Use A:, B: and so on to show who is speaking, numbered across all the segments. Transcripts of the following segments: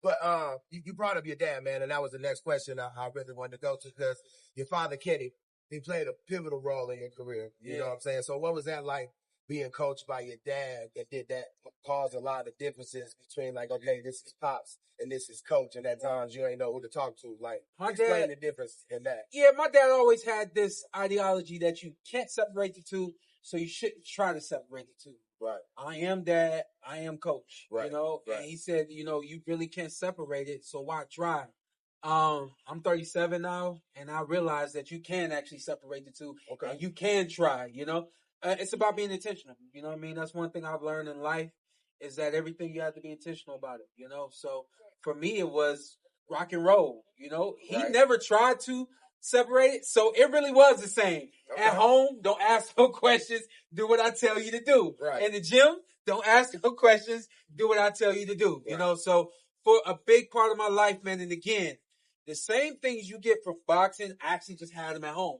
A: But you brought up your dad, man, and that was the next question I really wanted to go to, because your father, Kenny, he played a pivotal role in your career. You know what I'm saying? So what was that like, being coached by your dad that did that, caused a lot of differences between, like, okay, this is Pops and this is Coach, and at times you ain't know who to talk to. Like, explain the difference in that.
B: Yeah, my dad always had this ideology that you can't separate the two, so you shouldn't try to separate the two.
A: Right.
B: I am dad, I am coach.
A: Right.
B: You know,
A: Right.
B: and he said, you know, you really can't separate it, so why try? I'm 37 now, and I realize that you can actually separate the two, and you can try. You know, it's about being intentional. You know what I mean? That's one thing I've learned in life, is that everything you have to be intentional about it. You know, so for me it was rock and roll. You know, he never tried to separate it, so it really was the same. At home, don't ask no questions. Do what I tell you to do.
A: Right.
B: In the gym, don't ask no questions. Do what I tell you to do. You know, so for a big part of my life, man, and again, the same things you get from boxing, I actually just had them at home.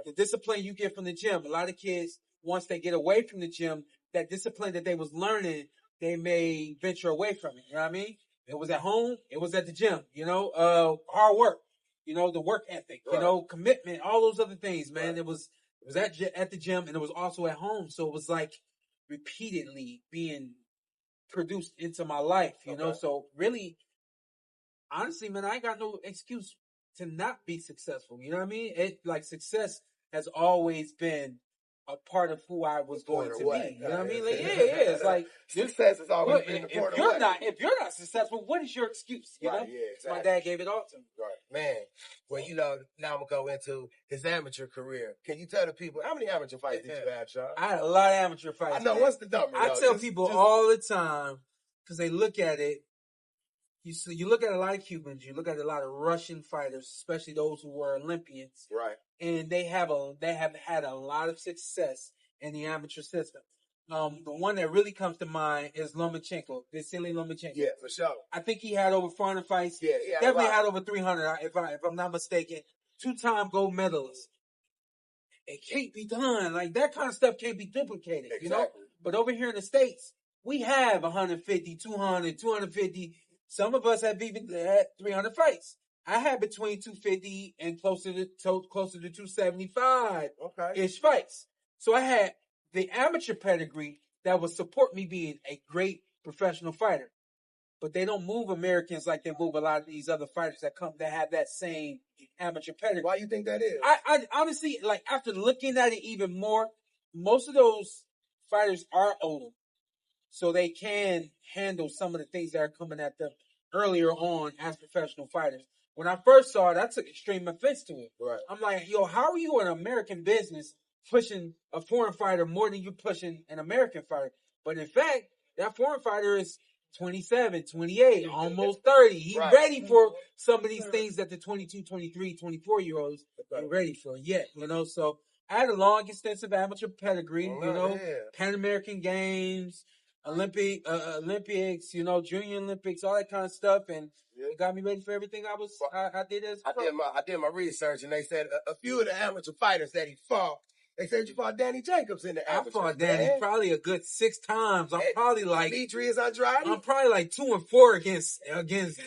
B: The discipline you get from the gym. A lot of kids, once they get away from the gym, that discipline that they was learning, they may venture away from it. You know what I mean? It was at home. It was at the gym. You know, hard work. You know, the work ethic. You know, commitment. All those other things, man. It was at the gym, and it was also at home. So it was like repeatedly being produced into my life. You know, so really, honestly, man, I ain't got no excuse to not be successful. You know what I mean? Success has always been a part of who I was going to be. You know what I mean? Like, it's like
A: success has always been the part of
B: if you're not successful, what is your excuse? You know?
A: Yeah, exactly.
B: My dad gave it all to me.
A: Right. Man, well, you know, now I'm gonna go into his amateur career. Can you tell the people how many amateur fights did you have, Shawn?
B: I had a lot of amateur fights.
A: I know. Man. What's the number?
B: I tell people all the time, because they look at it. You look at a lot of Cubans, you look at a lot of Russian fighters, especially those who were Olympians,
A: right?
B: And they have had a lot of success in the amateur system. The one that really comes to mind is Lomachenko, Vasily Lomachenko.
A: Yeah, for sure.
B: I think he had over 400 fights.
A: Yeah,
B: definitely had over 300, if I'm not mistaken. 2-time gold medalist. It can't be done. Like, that kind of stuff can't be duplicated.
A: Exactly.
B: You know. But over here in the States, we have 150, 200, 250. Some of us have even had 300 fights. I had between 250 and closer to 275 ish fights. So I had the amateur pedigree that would support me being a great professional fighter. But they don't move Americans like they move a lot of these other fighters that have that same amateur pedigree.
A: Why do you think that is?
B: I honestly, like, after looking at it even more, most of those fighters are older. So they can handle some of the things that are coming at them earlier on as professional fighters. When I first saw it, I took extreme offense to it.
A: Right.
B: I'm like, yo, how are you in American business pushing a foreign fighter more than you're pushing an American fighter? But in fact, that foreign fighter is 27, 28, almost 30. He's ready for some of these things that the 22, 23, 24-year-olds ain't ready for yet, you know? So I had a long, extensive amateur pedigree, Pan American Games, Olympics, you know, Junior Olympics, all that kind of stuff, and it got me ready for everything I did as a pro.
A: I did my research, and they said a few of the amateur fighters that he fought. They said you fought Danny Jacobs in the amateur.
B: I fought Danny probably a good 6 times. I'm probably like
A: Demetrius Andrade.
B: I'm probably like 2-4 against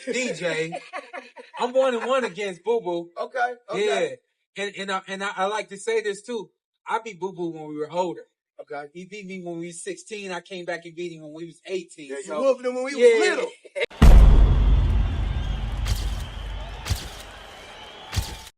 B: DJ. I'm 1-1 against Boo Boo.
A: Okay.
B: Yeah, and I like to say this too. I beat Boo Boo when we were older.
A: Okay.
B: He beat me when we was 16. I came back and beat him when we was 18.
A: Yeah, you whooped him when we was little.